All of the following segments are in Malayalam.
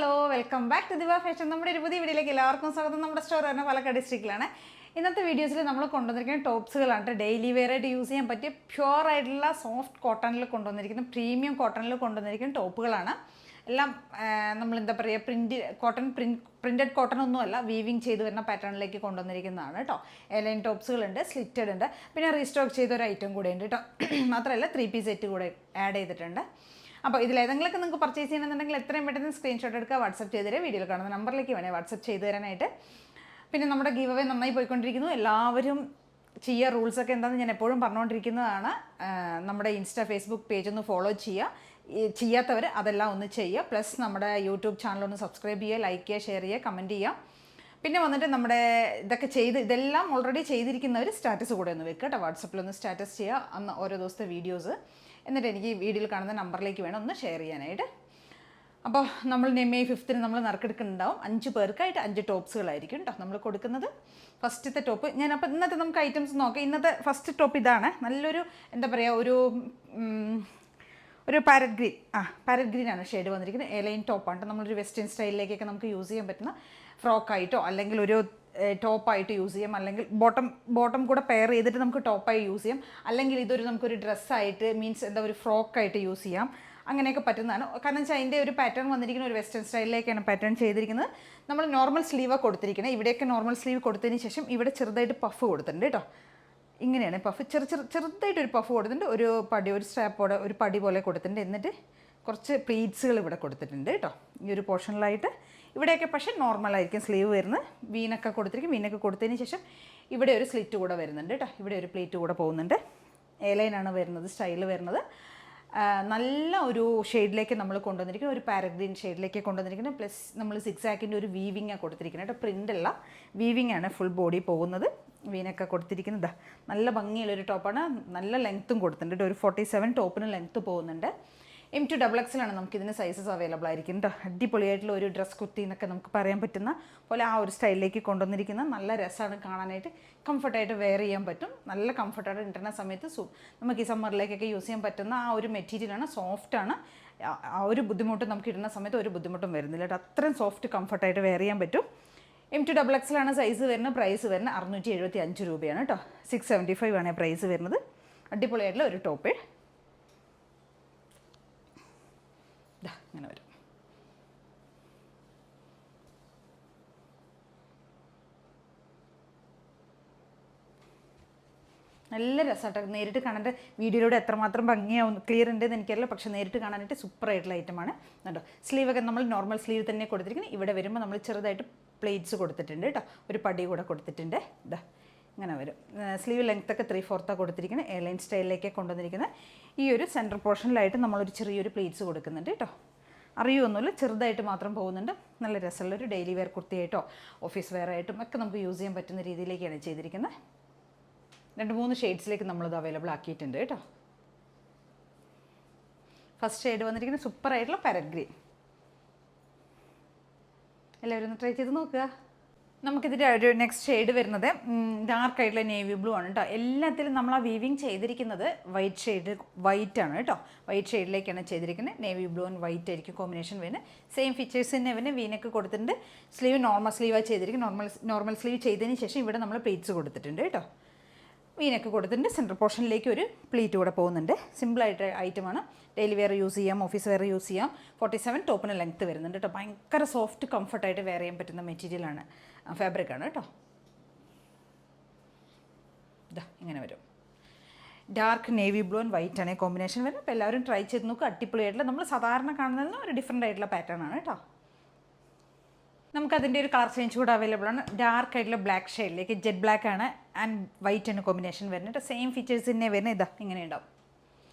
ഹലോ വെൽക്കം ബാക്ക് ടു ദിവ ഫാഷൻ. നമ്മുടെ ഒരു പുതിയ വീഡിയോയിലേക്ക് എല്ലാവർക്കും സ്വാഗതം. നമ്മുടെ സ്റ്റോർ തന്നെ പാലക്കാട് ഡിസ്ട്രിക്റ്റിലാണ്. ഇന്നത്തെ വീഡിയോസിൽ നമ്മൾ കൊണ്ടുവന്നിരിക്കുന്ന ടോപ്സുകളാണ്. ഡെയിലി വെയർ ആയിട്ട് യൂസ് ചെയ്യാൻ പറ്റിയ പ്യുവർ ആയിട്ടുള്ള സോഫ്റ്റ് കോട്ടണിൽ കൊണ്ടുവന്നിരിക്കുന്ന പ്രീമിയം കോട്ടണിൽ കൊണ്ടുവന്നിരിക്കുന്ന ടോപ്പുകളാണ്. എല്ലാം നമ്മൾ എന്താ പറയുക, പ്രിൻറ്റഡ് കോട്ടൺ ഒന്നുമല്ല, വീവിങ് ചെയ്ത് വരുന്ന പാറ്റേണിലേക്ക് കൊണ്ടുവന്നിരിക്കുന്നതാണ് കേട്ടോ. എലൈൻ ടോപ്സുകളുണ്ട്, സ്ലിറ്റഡ് ഉണ്ട്, പിന്നെ റീസ്റ്റോക്ക് ചെയ്ത ഒരു ഐറ്റം കൂടെ ഉണ്ട് കേട്ടോ. മാത്രമല്ല 3 പീസ് സെറ്റ് കൂടെ ആഡ് ചെയ്തിട്ടുണ്ട്. അപ്പോൾ ഇതിലേതെങ്കിലുമൊക്കെ നിങ്ങൾക്ക് പർച്ചേസ് ചെയ്യണമെന്നുണ്ടെങ്കിൽ എത്രയും പെട്ടെന്ന് സ്ക്രീൻഷോട്ട് എടുക്കുക, വാട്സപ്പ് ചെയ്ത് തരാം. വീഡിയോയിൽ കാണുന്ന നമ്പറിലേക്ക് വേണേൽ വാട്സപ്പ് ചെയ്ത് തരാനായിട്ട്. പിന്നെ നമ്മുടെ ഗീവ് അവേ നന്നായി പോയിക്കൊണ്ടിരിക്കുന്നു. എല്ലാവരും ചെയ്യുക. റൂൾസൊക്കെ എന്താണെന്ന് ഞാൻ എപ്പോഴും പറഞ്ഞുകൊണ്ടിരിക്കുന്നതാണ്. നമ്മുടെ ഇൻസ്റ്റാ ഫേസ്ബുക്ക് പേജ് ഒന്ന് ഫോളോ ചെയ്യുക, ചെയ്യാത്തവർ അതെല്ലാം ഒന്ന് ചെയ്യുക. പ്ലസ് നമ്മുടെ യൂട്യൂബ് ചാനലൊന്ന് സബ്സ്ക്രൈബ് ചെയ്യുക, ലൈക്ക് ചെയ്യുക, ഷെയർ ചെയ്യുക, കമൻറ്റ് ചെയ്യുക. പിന്നെ വന്നിട്ട് നമ്മുടെ ഇതെല്ലാം ഓൾറെഡി ചെയ്തിരിക്കുന്നവർ സ്റ്റാറ്റസ് കൂടെ ഒന്ന് വെക്കുക കേട്ടോ. വാട്സപ്പിലൊന്ന് സ്റ്റാറ്റസ് ചെയ്യുക അന്ന് ഓരോ ദിവസത്തെ വീഡിയോസ്. എന്നിട്ട് എനിക്ക് വീഡിയോയിൽ കാണുന്ന നമ്പറിലേക്ക് വേണം ഒന്ന് ഷെയർ ചെയ്യാനായിട്ട്. അപ്പോൾ നമ്മൾ മെയ് 5 നമ്മൾ നറുക്കെടുക്കുന്നുണ്ടാവും. 5 പേർക്കായിട്ട് 5 ടോപ്സുകളായിരിക്കും കേട്ടോ നമ്മൾ കൊടുക്കുന്നത്. ഫസ്റ്റത്തെ ടോപ്പ് അപ്പോൾ ഇന്നത്തെ നമുക്ക് ഐറ്റംസ് നോക്കാം. ഇന്നത്തെ ഫസ്റ്റ് ടോപ്പ് ഇതാണ്. നല്ലൊരു എന്താ പറയുക, ഒരു പാരറ്റ് ഗ്രീനാണ് ഷെയ്ഡ് വന്നിരിക്കുന്നത്. എലൈൻ ടോപ്പാണ്. നമ്മളൊരു വെസ്റ്റേൺ സ്റ്റൈലിലേക്കൊക്കെ നമുക്ക് യൂസ് ചെയ്യാൻ പറ്റുന്ന ഫ്രോക്കായിട്ടോ അല്ലെങ്കിൽ ഒരു ടോപ്പായിട്ട് യൂസ് ചെയ്യാം, അല്ലെങ്കിൽ ബോട്ടം കൂടെ പെയർ ചെയ്തിട്ട് നമുക്ക് ടോപ്പായി യൂസ് ചെയ്യാം, അല്ലെങ്കിൽ നമുക്കൊരു ഡ്രസ്സായിട്ട് മീൻസ് ഒരു ഫ്രോക്കായിട്ട് യൂസ് ചെയ്യാം. അങ്ങനെയൊക്കെ പറ്റുന്നതാണ്. കാരണം വെച്ചാൽ അതിൻ്റെ ഒരു പാറ്റേൺ വന്നിരിക്കുന്ന ഒരു വെസ്റ്റേൺ സ്റ്റൈലിലേക്കാണ് പാറ്റേൺ ചെയ്തിരിക്കുന്നത്. നമ്മൾ നോർമൽ സ്ലീവാണ് കൊടുത്തിരിക്കുന്നത്. ഇവിടെയൊക്കെ നോർമൽ സ്ലീവ് കൊടുത്തതിന് ശേഷം ഇവിടെ ചെറുതായിട്ട് പഫ് കൊടുത്തിട്ടുണ്ട് കേട്ടോ. ഇങ്ങനെയാണ് പഫ്, ചെറുതായിട്ടൊരു പഫ് കൊടുത്തിട്ടുണ്ട്. ഒരു സ്ട്രാപ്പോടെ ഒരു പടി പോലെ കൊടുത്തിട്ടുണ്ട്. എന്നിട്ട് കുറച്ച് പ്ലീറ്റ്സുകൾ ഇവിടെ കൊടുത്തിട്ടുണ്ട് കേട്ടോ. ഈ ഒരു പോർഷനിലായിട്ട് ഇവിടെയൊക്കെ പക്ഷേ നോർമലായിരിക്കും സ്ലീവ് വരുന്നത്. വീനൊക്കെ കൊടുത്തിരിക്കും. വീനൊക്കെ കൊടുത്തതിന് ശേഷം ഇവിടെ ഒരു സ്ലിറ്റ് കൂടെ വരുന്നുണ്ട് കേട്ടോ. ഇവിടെ ഒരു പ്ലീറ്റ് കൂടെ പോകുന്നുണ്ട്. എലൈനാണ് വരുന്നത്, സ്റ്റൈൽ വരുന്നത്. നല്ല ഒരു ഷെയ്ഡിലേക്ക് നമ്മൾ കൊണ്ടുവന്നിരിക്കുന്നത്, ഒരു പാരറ്റ് ഗ്രീൻ ഷെയ്ഡിലേക്ക് കൊണ്ടുവന്നിരിക്കുന്നത്. പ്ലസ് നമ്മൾ സിക്സാക്കിൻ്റെ ഒരു വീവിങ്ങാണ് കൊടുത്തിരിക്കുന്നത് കേട്ടോ. പ്രിൻ്റല്ല, വീവിങ് ആണ് ഫുൾ ബോഡി പോകുന്നത്. വീനൊക്കെ കൊടുത്തിരിക്കുന്നത് നല്ല ഭംഗിയുള്ളൊരു ടോപ്പാണ്. നല്ല ലെങ്ത്തും കൊടുത്തിട്ടുണ്ട്. ഒരു 47 ടോപ്പിന് ലെങ്ത്ത് പോകുന്നുണ്ട്. M2XXL നമുക്കിതിന് സൈസസ് അവൈലബിൾ ആയിരിക്കും കേട്ടോ. അടിപൊളിയായിട്ടുള്ള ഒരു ഡ്രസ് കുർത്തി എന്നൊക്കെ നമുക്ക് പറയാൻ പറ്റുന്ന പോലെ ആ ഒരു സ്റ്റൈലിലേക്ക് കൊണ്ടുവന്നിരിക്കുന്ന നല്ല രസമാണ് കാണാനായിട്ട്. കംഫർട്ടായിട്ട് വെയർ ചെയ്യാൻ പറ്റും. നല്ല കംഫർട്ടായിട്ട് ഇടുന്ന സമയത്ത് നമുക്ക് ഈ സമ്മറിലേക്കൊക്കെ യൂസ് ചെയ്യാൻ പറ്റുന്ന ആ ഒരു മെറ്റീരിയലാണ്. സോഫ്റ്റാണ്. ആ ഒരു ബുദ്ധിമുട്ട് നമുക്ക് ഇടുന്ന സമയത്ത് ഒരു ബുദ്ധിമുട്ടും വരുന്നില്ല കേട്ടോ. അത്രയും സോഫ്റ്റ് കംഫർട്ടായിട്ട് വെയർ ചെയ്യാൻ പറ്റും. M2XXL സൈസ് വരുന്നത്. പ്രൈസ് വരുന്നത് 675 രൂപയാണ് കേട്ടോ. 675 ആണ് പ്രൈസ് വരുന്നത്. അടിപൊളിയായിട്ടുള്ള ഒരു ടോപ്പ് ഇങ്ങനെ വരും. നല്ല രസമായിട്ട് നേരിട്ട് കാണാൻ്റെ വീഡിയോയിലൂടെ എത്രമാത്രം ഭംഗിയാവും ക്ലിയർ ഉണ്ടെന്ന് എനിക്കറിയില്ല, പക്ഷേ നേരിട്ട് കാണാനായിട്ട് സൂപ്പറായിട്ടുള്ള ഐറ്റമാണ് കേട്ടോ. സ്ലീവൊക്കെ നമ്മൾ നോർമൽ സ്ലീവ് തന്നെ കൊടുത്തിരിക്കുന്നത്. ഇവിടെ വരുമ്പോൾ നമ്മൾ ചെറുതായിട്ട് പ്ലേറ്റ്സ് കൊടുത്തിട്ടുണ്ട് കേട്ടോ. ഒരു പടി കൂടെ കൊടുത്തിട്ടുണ്ട്. ഇങ്ങനെ വരും. സ്ലീവ് ലെങ്ത്തൊക്കെ 3/4 കൊടുത്തിരിക്കുന്നത്. എയർലൈൻ സ്റ്റൈലിലേക്ക് കൊണ്ടുവന്നിരിക്കുന്നത്. ഈ ഒരു സെൻറ്റർ പോർഷനിലായിട്ട് നമ്മളൊരു ചെറിയൊരു പ്ലേറ്റ്സ് കൊടുക്കുന്നുണ്ട് കേട്ടോ. അറിയുമൊന്നുമില്ല, ചെറുതായിട്ട് മാത്രം പോകുന്നുണ്ട്. നല്ല രസമുള്ളൊരു ഡെയിലി വെയർ കുർത്തിയായിട്ടോ ഓഫീസ് വെയർ ആയിട്ടും ഒക്കെ നമുക്ക് യൂസ് ചെയ്യാൻ പറ്റുന്ന രീതിയിലേക്കാണ് ചെയ്തിരിക്കുന്നത്. 2-3 ഷെയ്ഡ്സിലേക്ക് നമ്മളിത് അവൈലബിൾ ആക്കിയിട്ടുണ്ട് കേട്ടോ. ഫസ്റ്റ് ഷെയ്ഡ് വന്നിരിക്കുന്നത് സൂപ്പറായിട്ടുള്ള പാരറ്റ് ഗ്രീൻ. എല്ലാവരും ഒന്ന് ട്രൈ ചെയ്ത് നോക്കുക. നമുക്കിതിൻ്റെ ഒരു നെക്സ്റ്റ് ഷെയ്ഡ് വരുന്നത് ഡാർക്കായിട്ടുള്ള നേവി ബ്ലൂ ആണ് കേട്ടോ. എല്ലാത്തിലും നമ്മൾ ആ വീവിങ് ചെയ്തിരിക്കുന്നത് വൈറ്റ് ആണ് കേട്ടോ. വൈറ്റ് ഷെയ്ഡിലേക്കാണ് ചെയ്തിരിക്കുന്നത്. നേവി ബ്ലൂ ആൻഡ് വൈറ്റ് ആയിരിക്കും കോമ്പിനേഷൻ വരുന്നത്. സെയിം ഫീച്ചേഴ്സ് തന്നെ ഇവന് വീനൊക്കെ കൊടുത്തിട്ടുണ്ട്. സ്ലീവ് നോർമൽ സ്ലീവാണ് ചെയ്തിരിക്കുന്നത്. നോർമൽ സ്ലീവ് ചെയ്തതിന് ശേഷം ഇവിടെ നമ്മൾ പ്ലേറ്റ്സ് കൊടുത്തിട്ടുണ്ട് കേട്ടോ. വീനൊക്കെ കൊടുത്തിട്ടുണ്ട്. സെൻട്രൽ പോർഷനിലേക്ക് ഒരു പ്ലീറ്റ് കൂടെ പോകുന്നുണ്ട്. സിമ്പിളായിട്ട് ഐറ്റമാണ്. ഡെയിലി വെയർ യൂസ് ചെയ്യാം, ഓഫീസ് വെയർ യൂസ് ചെയ്യാം. 47 ടോപ്പിന് ലെങ്ത്ത് വരുന്നുണ്ട് കേട്ടോ. ഭയങ്കര സോഫ്റ്റ് കംഫർട്ടായിട്ട് വെയർ ചെയ്യാൻ പറ്റുന്ന മെറ്റീരിയലാണ്, ഫാബ്രിക്കാണ് കേട്ടോ. ഇങ്ങനെ വരും. Dark navy blue and white ആണ് കോമ്പിനേഷൻ വരുന്നത്. അപ്പോൾ എല്ലാവരും ട്രൈ ചെയ്ത് നോക്കുക. അടിപൊളിയായിട്ടുള്ള നമ്മൾ സാധാരണ കാണുന്നതിന് ഒരു ഡിഫറെൻ്റ് ആയിട്ടുള്ള പാറ്റേൺ ആണ് കേട്ടോ. നമുക്കതിൻ്റെ ഒരു കളർ ചേഞ്ച് കൂടെ അവൈലബിൾ ആണ്. ഡാർക്ക് ആയിട്ടുള്ള ബ്ലാക്ക് ഷെയ്ഡിലേക്ക്, ജെറ്റ് ബ്ലാക്ക് ആണ് ആൻഡ് വൈറ്റ് ആണ് കോമ്പിനേഷൻ വരുന്നത്. സെയിം ഫീച്ചേഴ്സ് തന്നെ വരുന്നത്. ഇങ്ങനെ ഉണ്ടാവും.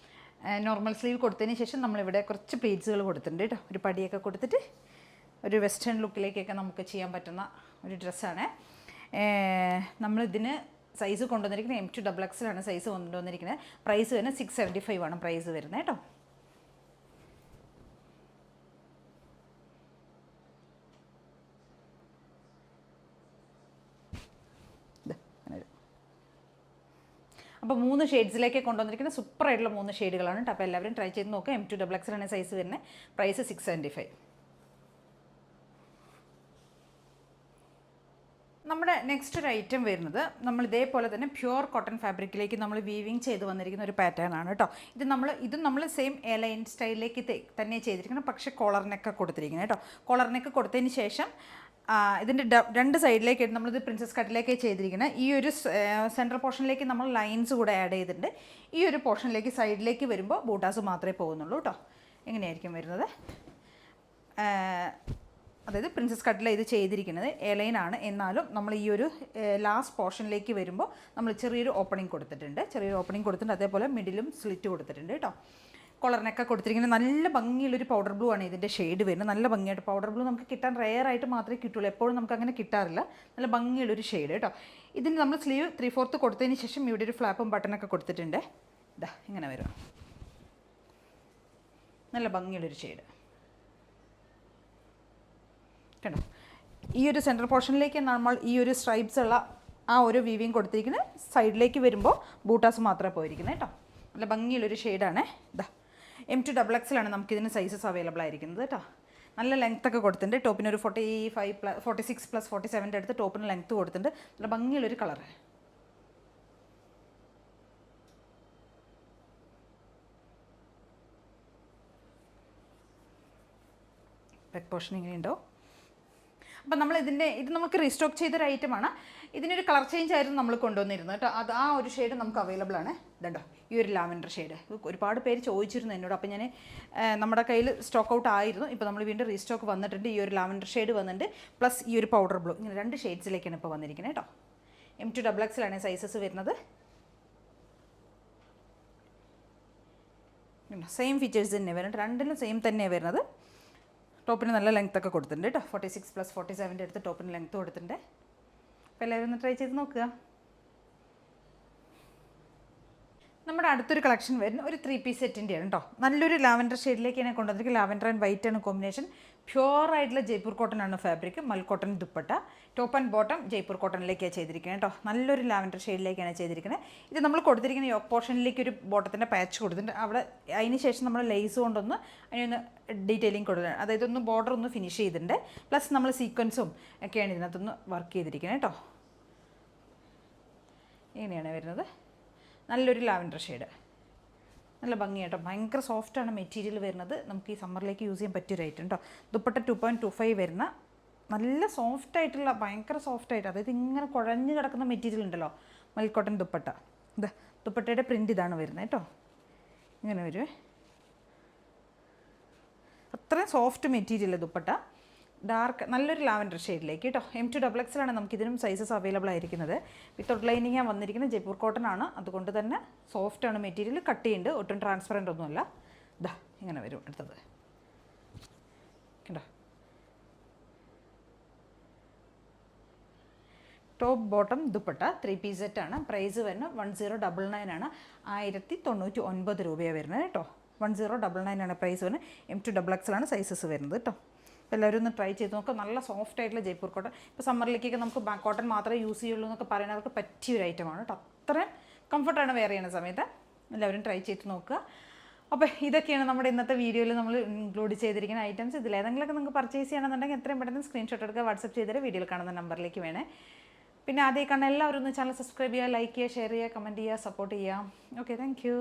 നോർമൽ സ്ലീവ് കൊടുത്തതിന് ശേഷം നമ്മളിവിടെ കുറച്ച് പ്ലേറ്റ്സുകൾ കൊടുത്തിട്ടുണ്ട് കേട്ടോ. ഒരു പടിയൊക്കെ കൊടുത്തിട്ട് ഒരു വെസ്റ്റേൺ ലുക്കിലേക്കൊക്കെ നമുക്ക് ചെയ്യാൻ പറ്റുന്ന ഒരു ഡ്രസ്സാണ്. നമ്മളിതിന് സൈസ് കൊണ്ടുവന്നിരിക്കുന്നത് M2XXL സൈസ് കൊണ്ടുവന്നിരിക്കുന്നത്. പ്രൈസ് വരുന്നത് 675 ആണ് പ്രൈസ് വരുന്നത് കേട്ടോ. അപ്പോൾ 3 ഷെയ്ഡ്സിലേക്ക് കൊണ്ടുവന്നിരിക്കുന്ന സൂപ്പറായിട്ടുള്ള 3 ഷെയ്ഡുകളാണ് കേട്ടോ. അപ്പോൾ എല്ലാവരും ട്രൈ ചെയ്ത് നോക്കുക. M2XXL സൈസ് വരുന്നത്. പ്രൈസ് 675. നമ്മുടെ നെക്സ്റ്റ് ഒരു ഐറ്റം വരുന്നത് നമ്മൾ ഇതേപോലെ തന്നെ പ്യുവർ കോട്ടൺ ഫാബ്രിക്കിലേക്ക് നമ്മൾ വീവിങ് ചെയ്ത് വന്നിരിക്കുന്ന ഒരു പാറ്റേൺ ആണ് കേട്ടോ. ഇതും നമ്മൾ സെയിം എലൈൻ സ്റ്റൈലിലേക്ക് തന്നെ ചെയ്തിരിക്കണം, പക്ഷേ കോളറിനൊക്കെ കൊടുത്തിരിക്കുന്നത് കേട്ടോ. കോളറിനൊക്കെ കൊടുത്തതിന് ശേഷം ഇതിൻ്റെ രണ്ട് സൈഡിലേക്ക് നമ്മളിത് പ്രിൻസസ് കട്ടിലേക്ക് ചെയ്തിരിക്കുന്നത്. ഈ ഒരു സെൻട്രൽ പോർഷനിലേക്ക് നമ്മൾ ലൈൻസ് കൂടെ ആഡ് ചെയ്തിട്ടുണ്ട്. ഈ ഒരു പോർഷനിലേക്ക് സൈഡിലേക്ക് വരുമ്പോൾ ബൂട്ടാസ് മാത്രമേ പോകുന്നുള്ളൂ കേട്ടോ. എങ്ങനെയായിരിക്കും വരുന്നത്, അതായത് പ്രിൻസസ് കട്ടിൽ ഇത് ചെയ്തിരിക്കുന്നത് എലൈനാണ്, എന്നാലും നമ്മൾ ഈ ഒരു ലാസ്റ്റ് പോർഷനിലേക്ക് വരുമ്പോൾ നമ്മൾ ചെറിയൊരു ഓപ്പണിംഗ് കൊടുത്തിട്ടുണ്ട്. അതേപോലെ മിഡിലും സ്ലിറ്റ് കൊടുത്തിട്ടുണ്ട് കേട്ടോ. കോളറിനൊക്കെ കൊടുത്തിരിക്കുന്നത് നല്ല ഭംഗിയുള്ളൊരു പൗഡർ ബ്ലൂ ആണ് ഇതിൻ്റെ ഷെയ്ഡ് വരുന്നത്. നല്ല ഭംഗിയായിട്ട് പൗഡർ ബ്ലൂ നമുക്ക് കിട്ടാൻ റെയറായിട്ട് മാത്രമേ കിട്ടുള്ളൂ, എപ്പോഴും നമുക്ക് അങ്ങനെ കിട്ടാറില്ല. നല്ല ഭംഗിയുള്ളൊരു ഷെയ്ഡ് കേട്ടോ. ഇതിന് നമ്മൾ സ്ലീവ് 3/4 കൊടുത്തതിന് ശേഷം ഇവിടെ ഒരു ഫ്ലാപ്പും ബട്ടണൊക്കെ കൊടുത്തിട്ടുണ്ട്. ഇതാ ഇങ്ങനെ വരും, നല്ല ഭംഗിയുള്ളൊരു ഷെയ്ഡ് കേട്ടോ. ഈ ഒരു സെൻട്രൽ പോർഷനിലേക്ക് നമ്മൾ ഈ ഒരു സ്ട്രൈപ്സ് ഉള്ള ആ ഒരു വീവിങ് കൊടുത്തിരിക്കുന്നത്. സൈഡിലേക്ക് വരുമ്പോൾ ബൂട്ടാസ് മാത്രമേ പോയിരിക്കുന്നത് കേട്ടോ. നല്ല ഭംഗിയുള്ളൊരു ഷെയ്ഡാണ്. ഇതാ M2XXL നമുക്കിതിന് സൈസസ് അവൈലബിൾ ആയിരിക്കുന്നത് കേട്ടോ. നല്ല ലെങ്ത് ഒക്കെ കൊടുത്തിട്ടുണ്ട്. ടോപ്പിന് ഒരു 46+47 അടുത്ത് ടോപ്പിന് ലെങ്ത്ത് കൊടുത്തിട്ടുണ്ട്. നല്ല ഭംഗിയുള്ളൊരു കളർ. Back portion ഇങ്ങനെയുണ്ടോ. അപ്പം നമ്മൾ ഇത് നമുക്ക് റീസ്റ്റോക്ക് ചെയ്തൊരു ഐറ്റമാണ്. ഇതിനൊരു കളർ ചേഞ്ച് ആയിരുന്നു നമ്മൾ കൊണ്ടുവന്നിരുന്നത് കേട്ടോ. ആ ഒരു ഷെയ്ഡ് നമുക്ക് അവൈലബിൾ ആണ്. ഇതുണ്ടോ ഈ ഒരു ലാവൻഡർ ഷെയ്ഡ്. ഒരുപാട് പേര് ചോദിച്ചിരുന്നു എന്നോട്. അപ്പോൾ ഞാൻ നമ്മുടെ കയ്യിൽ സ്റ്റോക്ക് ഔട്ട് ആയിരുന്നു. ഇപ്പോൾ നമ്മൾ വീണ്ടും റീസ്റ്റോക്ക് വന്നിട്ടുണ്ട്. ഈ ഒരു ലാവൻഡർ ഷെയ്ഡ് വന്നിട്ടുണ്ട്, പ്ലസ് ഈ ഒരു പൗഡർ ബ്ലൂ. ഇങ്ങനെ 2 ഷെയ്ഡ്സിലേക്കാണ് ഇപ്പോൾ വന്നിരിക്കുന്നത് കേട്ടോ. M2XXL സൈസസ് വരുന്നത്. സെയിം ഫീച്ചേഴ്സ് തന്നെ വരുന്നുണ്ട്, രണ്ടിലും സെയിം തന്നെയാണ് വരുന്നത്. ടോപ്പിന് നല്ല ലെങ്ത് ഒക്കെ കൊടുത്തിട്ടുണ്ട് കേട്ടോ. 46+47 അടുത്ത് ടോപ്പിന് ലെങ്ത്ത് കൊടുത്തിട്ടുണ്ട്. അപ്പോൾ എല്ലാവരും ഒന്ന് ട്രൈ ചെയ്ത് നോക്കുക. നമ്മുടെ അടുത്തൊരു കളക്ഷൻ വരുന്ന ഒരു 3 പീസ് സെറ്റിൻ്റെയാണ് കേട്ടോ. നല്ലൊരു ലാവൻഡർ ഷെയ്ഡിലേക്കാണ് കൊണ്ടുവന്നിരിക്കുന്നത്. ലാവൻഡർ ആൻഡ് വൈറ്റ് ആണ് കോമ്പിനേഷൻ. പ്യുവർ ആയിട്ടുള്ള ജയ്പൂർ കോട്ടൺ ആണ് ഫാബ്രിക്. മൽ cotton dupatta. Top and bottom Jaipur കോട്ടണിലേക്കാണ് ചെയ്തിരിക്കുന്നത് കേട്ടോ. നല്ലൊരു ലാവൻഡർ ഷെയ്ഡിലേക്കാണ് ചെയ്തിരിക്കുന്നത്. ഇത് നമ്മൾ കൊടുത്തിരിക്കുന്ന യോക്ക് പോർഷനിലേക്ക് ഒരു ബോട്ടത്തിൻ്റെ പാച്ച് കൊടുത്തിട്ടുണ്ട്. അവിടെ അതിന് ശേഷം നമ്മൾ ലേസ് കൊണ്ടൊന്ന് അതിനൊന്ന് ഡീറ്റെയിലിംഗ് കൊടുത്തിട്ടുണ്ട്. അതായത് ഒന്ന് ബോർഡർ ഒന്ന് ഫിനിഷ് ചെയ്തിട്ടുണ്ട്. പ്ലസ് നമ്മൾ സീക്വൻസും ഒക്കെയാണ് ഇതിനകത്തൊന്ന് വർക്ക് ചെയ്തിരിക്കുന്നത് കേട്ടോ. ഇങ്ങനെയാണ് വരുന്നത്. നല്ലൊരു ലാവൻഡർ ഷെയ്ഡ്, നല്ല ഭംഗിയായിട്ടോ. ഭയങ്കര സോഫ്റ്റാണ് മെറ്റീരിയൽ വരുന്നത്. നമുക്ക് ഈ സമ്മറിലേക്ക് യൂസ് ചെയ്യാൻ പറ്റിയൊരു ഐറ്റം കേട്ടോ. ദുപ്പട്ട 2.25 വരുന്ന നല്ല സോഫ്റ്റായിട്ടുള്ള, ഭയങ്കര സോഫ്റ്റായിട്ട്, അതായത് ഇങ്ങനെ കുഴഞ്ഞ് കിടക്കുന്ന മെറ്റീരിയൽ ഉണ്ടല്ലോ, മൽക്കോട്ടൺ ദുപ്പട്ട. ഇത് ദുപ്പട്ടയുടെ പ്രിൻ്റ് ഇതാണ് വരുന്നത് കേട്ടോ. ഇങ്ങനെ വരുവേ. അത്രയും സോഫ്റ്റ് മെറ്റീരിയൽ ദുപ്പട്ട. ഡാർക്ക് നല്ലൊരു ലാവൻഡർ ഷെയ്ഡിലേക്ക് കേട്ടോ. M2XXL നമുക്കിതിനും സൈസസ് അവൈലബിൾ ആയിരിക്കുന്നത്. വിത്തൗട്ട് ലൈനിങ് വന്നിരിക്കുന്നത് ജയ്പൂർ കോട്ടൺ ആണ്. അതുകൊണ്ട് തന്നെ സോഫ്റ്റാണ് മെറ്റീരിയൽ. കട്ട് ചെയ്യുന്നുണ്ട്, ഒട്ടും ട്രാൻസ്പെറൻ്റ് ഒന്നുമല്ല. ഇതാ ഇങ്ങനെ വരും അടുത്തത് കേട്ടോ. ടോപ്പ് ബോട്ടം ദുപ്പട്ട 3 പീസ് സെറ്റാണ്. പ്രൈസ് വരുന്നത് 1099 ആണ്. 1099 രൂപയാണ് വരുന്നത് കേട്ടോ. 1099 ആണ് പ്രൈസ് വരുന്നത്. M2XXL സൈസസ് വരുന്നത് കേട്ടോ. എല്ലാവരും ഒന്ന് ട്രൈ ചെയ്ത് നോക്കുക. നല്ല സോഫ്റ്റ് ആയിട്ടുള്ള ജയ്പൂർ കോട്ടൺ. ഇപ്പോൾ സമ്മറിലേക്കൊക്കെ നമുക്ക് കോട്ടൺ മാത്രമേ യൂസ് ചെയ്യുള്ളൂ എന്നൊക്കെ പറയുന്നവർക്ക് പറ്റിയൊരു ഐറ്റമാണ് കേട്ടോ. അത്രയും കംഫർട്ടാണ് വെയർ ചെയ്യുന്ന സമയത്ത്. എല്ലാവരും ട്രൈ ചെയ്ത് നോക്കുക. അപ്പോൾ ഇതൊക്കെയാണ് നമ്മുടെ ഇന്നത്തെ വീഡിയോയിൽ നമ്മൾ ഇൻക്ലൂഡ് ചെയ്തിരിക്കുന്ന ഐറ്റംസ്. ഇതിലേതെങ്കിലുമൊക്കെ നിങ്ങൾക്ക് പർച്ചേസ് ചെയ്യണമെന്നുണ്ടെങ്കിൽ എത്രയും പെട്ടെന്ന് സ്ക്രീൻഷോട്ട് എടുക്കുക, വാട്സപ്പ് ചെയ്തിട്ട് വീഡിയോയിൽ കാണുന്ന നമ്പറിലേക്ക് വേണേ. പിന്നെ ആദ്യം കാണുന്ന എല്ലാവരും ഒന്ന് ചാനൽ സബ്സ്ക്രൈബ് ചെയ്യുക, ലൈക്ക് ചെയ്യുക, ഷെയർ ചെയ്യുക, കമൻറ്റ് ചെയ്യുക, സപ്പോർട്ട് ചെയ്യുക. Okay, thank you.